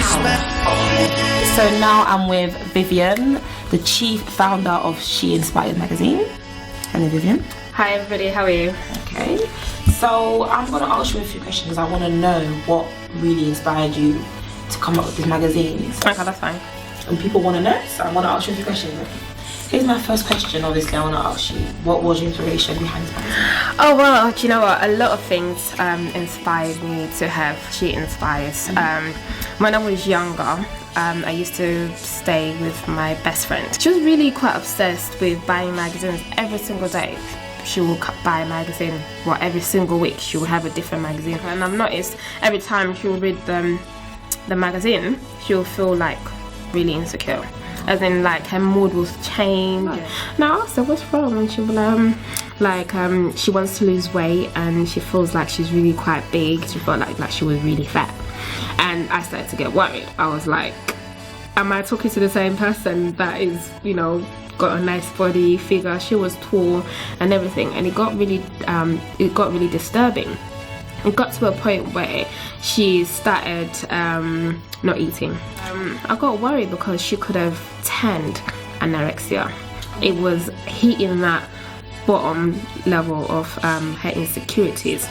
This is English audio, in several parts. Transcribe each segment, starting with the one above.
So now I'm with Vivian, the chief founder of She Inspired magazine. Hello Vivian. Hi everybody, how are you? Okay, so I'm going to ask you a few questions. I want to know what really inspired you to come up with this magazine. Okay, that's fine. And people want to know, so I want to ask you a few questions. Here's my first question. Obviously I want to ask you, what was your inspiration behind this magazine? Oh well, do you know what, a lot of things inspired me to have She Inspires. When I was younger, I used to stay with my best friend. She was really quite obsessed with buying magazines every single day. She will buy a magazine, well, every single week she will have a different magazine. And I've noticed every time she will read the magazine, she will feel like really insecure. As in, like, her mood will change. Now I asked her what's wrong, and she will she wants to lose weight and she feels like she's really quite big. She felt like she was really fat. And I started to get worried. I was like, am I talking to the same person that is, you know, got a nice body, figure? She was tall and everything, and it got really disturbing. It got to a point where she started not eating. I got worried because she could have turned anorexia. It was hitting that bottom level of her insecurities.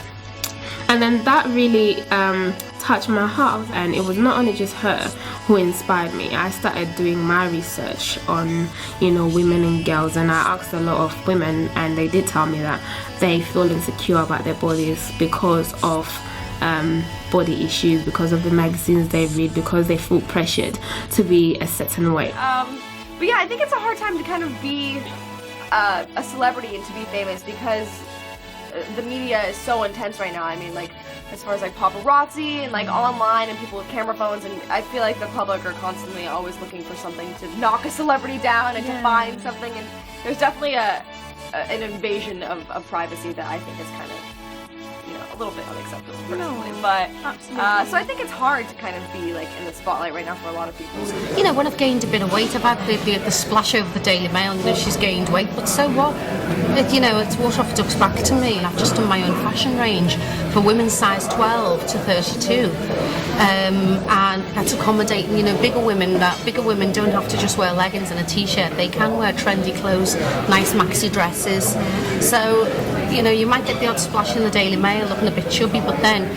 And then that really touched my heart, and it was not only just her who inspired me. I started doing my research on, you know, women and girls, and I asked a lot of women, and they did tell me that they feel insecure about their bodies because of body issues, because of the magazines they read, because they feel pressured to be a certain way. But yeah, I think it's a hard time to kind of be a celebrity and to be famous, because the media is so intense right now. I mean, like, as far as like paparazzi and like online and people with camera phones, and I feel like the public are constantly always looking for something to knock a celebrity down and to find something, and there's definitely an invasion of privacy that I think is kind of, you know, a little bit unacceptable personally. But so I think it's hard to kind of be like in the spotlight right now for a lot of people. You know, when I've gained a bit of weight, I've had the splash over the Daily Mail, you know, she's gained weight, but so what? You know, it's water off a duck's back to me. I've just done my own fashion range for women's size 12 to 32, and that's accommodating, you know, bigger women. That bigger women don't have to just wear leggings and a t-shirt. They can wear trendy clothes, nice maxi dresses. So, you know, you might get the odd splash in the Daily Mail looking a bit chubby, but then,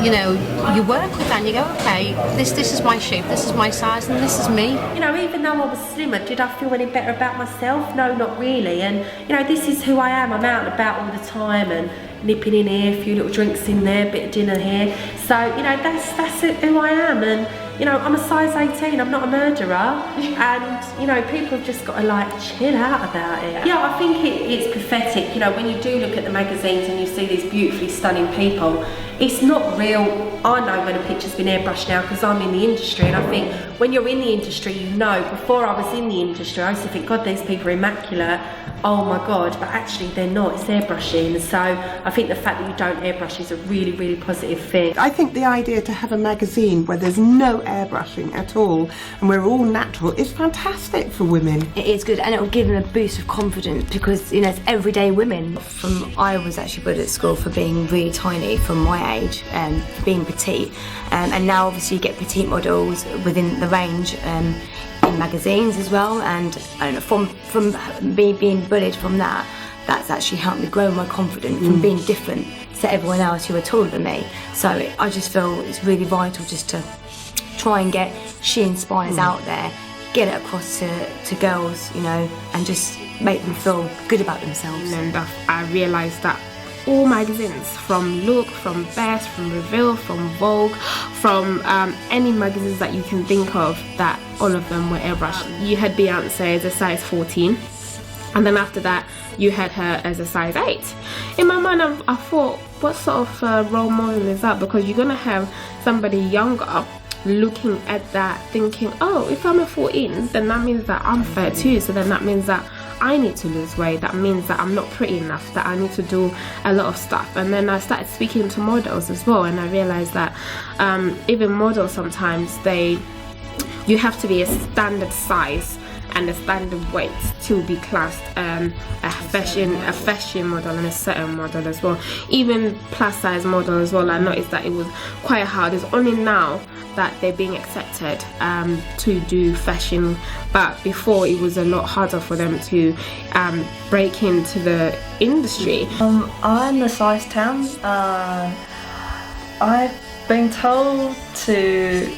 you know, you work with that and you go, okay, this is my shape, this is my size, and this is me. You know, even though I was slimmer, did I feel any better about myself? No, not really. And, you know, this is who I am. I'm out and about all the time and nipping in here, a few little drinks in there, a bit of dinner here. So, you know, that's who I am. And, you know, I'm a size 18, I'm not a murderer. And, you know, people have just got to, like, chill out about it. Yeah, I think it's pathetic. You know, when you do look at the magazines and you see these beautifully stunning people, it's not real. I know when a picture's been airbrushed now because I'm in the industry, and I think when you're in the industry, you know. Before I was in the industry, I used to think, God, these people are immaculate. Oh my God, but actually they're not, it's airbrushing. So I think the fact that you don't airbrush is a really, really positive thing. I think the idea to have a magazine where there's no airbrushing at all and we're all natural is fantastic for women. It is good, and it will give them a boost of confidence because, you know, it's everyday women. I was actually good at school for being really tiny from my age, for being petite, and now obviously you get petite models within the range in magazines as well, and I don't know, from me being bullied from that's actually helped me grow my confidence from being different to everyone else who are taller than me. So I just feel it's really vital just to try and get She Inspires out there, get it across to girls, you know, and just make them feel good about themselves. And I realised that all magazines, from Look, from Best, from Reveal, from Vogue, from any magazines that you can think of, that all of them were airbrushed. You had Beyonce as a size 14, and then after that you had her as a size 8. In my mind I thought, what sort of role model is that? Because you're gonna have somebody younger looking at that thinking, oh, if I'm a 14, then that means that I'm 32, so then that means that I need to lose weight, that means that I'm not pretty enough, that I need to do a lot of stuff. And then I started speaking to models as well, and I realized that even models sometimes you have to be a standard size and the standard weight to be classed a fashion model and a certain model as well. Even plus size model as well. I noticed that it was quite hard. It's only now that they're being accepted to do fashion, but before it was a lot harder for them to break into the industry. I'm a size 10. I've been told to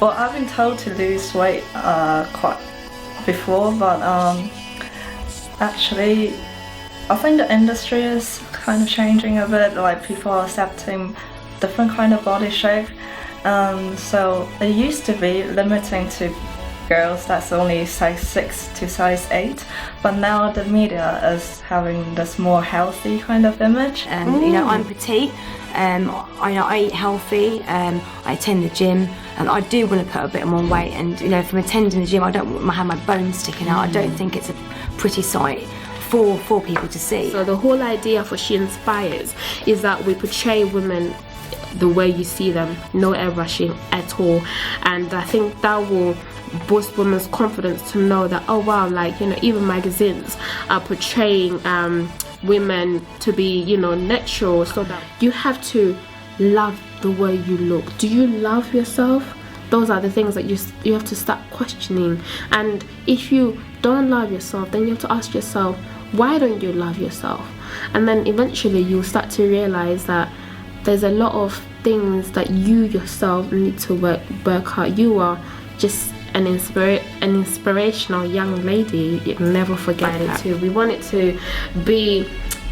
lose weight quite before, but actually I think the industry is kind of changing a bit, like people are accepting different kind of body shape. So it used to be limiting to girls that's only size 6 to size 8, but now the media is having this more healthy kind of image. You know, I'm petite, I eat healthy, I attend the gym, and I do want to put a bit more weight, and you know, from attending the gym I don't want to have my bones sticking out. I don't think it's a pretty sight for people to see. So the whole idea for She Inspires is that we portray women the way you see them, no airbrushing at all, and I think that will boost women's confidence to know that, oh wow, like, you know, even magazines are portraying women to be, you know, natural. So that you have to love the way you look. Do you love yourself? Those are the things that you have to start questioning. And if you don't love yourself, then you have to ask yourself, why don't you love yourself? And then eventually you'll start to realize that there's a lot of things that you yourself need to work out. You are just an inspirational young lady. You can never forget that. We want it to be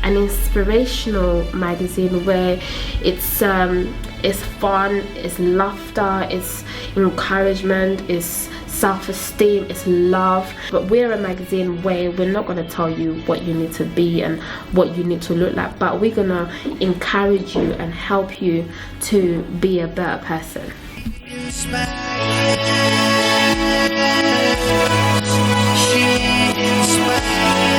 an inspirational magazine where it's fun, it's laughter, it's encouragement, it's self-esteem, it's love. But we're a magazine where we're not going to tell you what you need to be and what you need to look like, but we're going to encourage you and help you to be a better person. She inspires.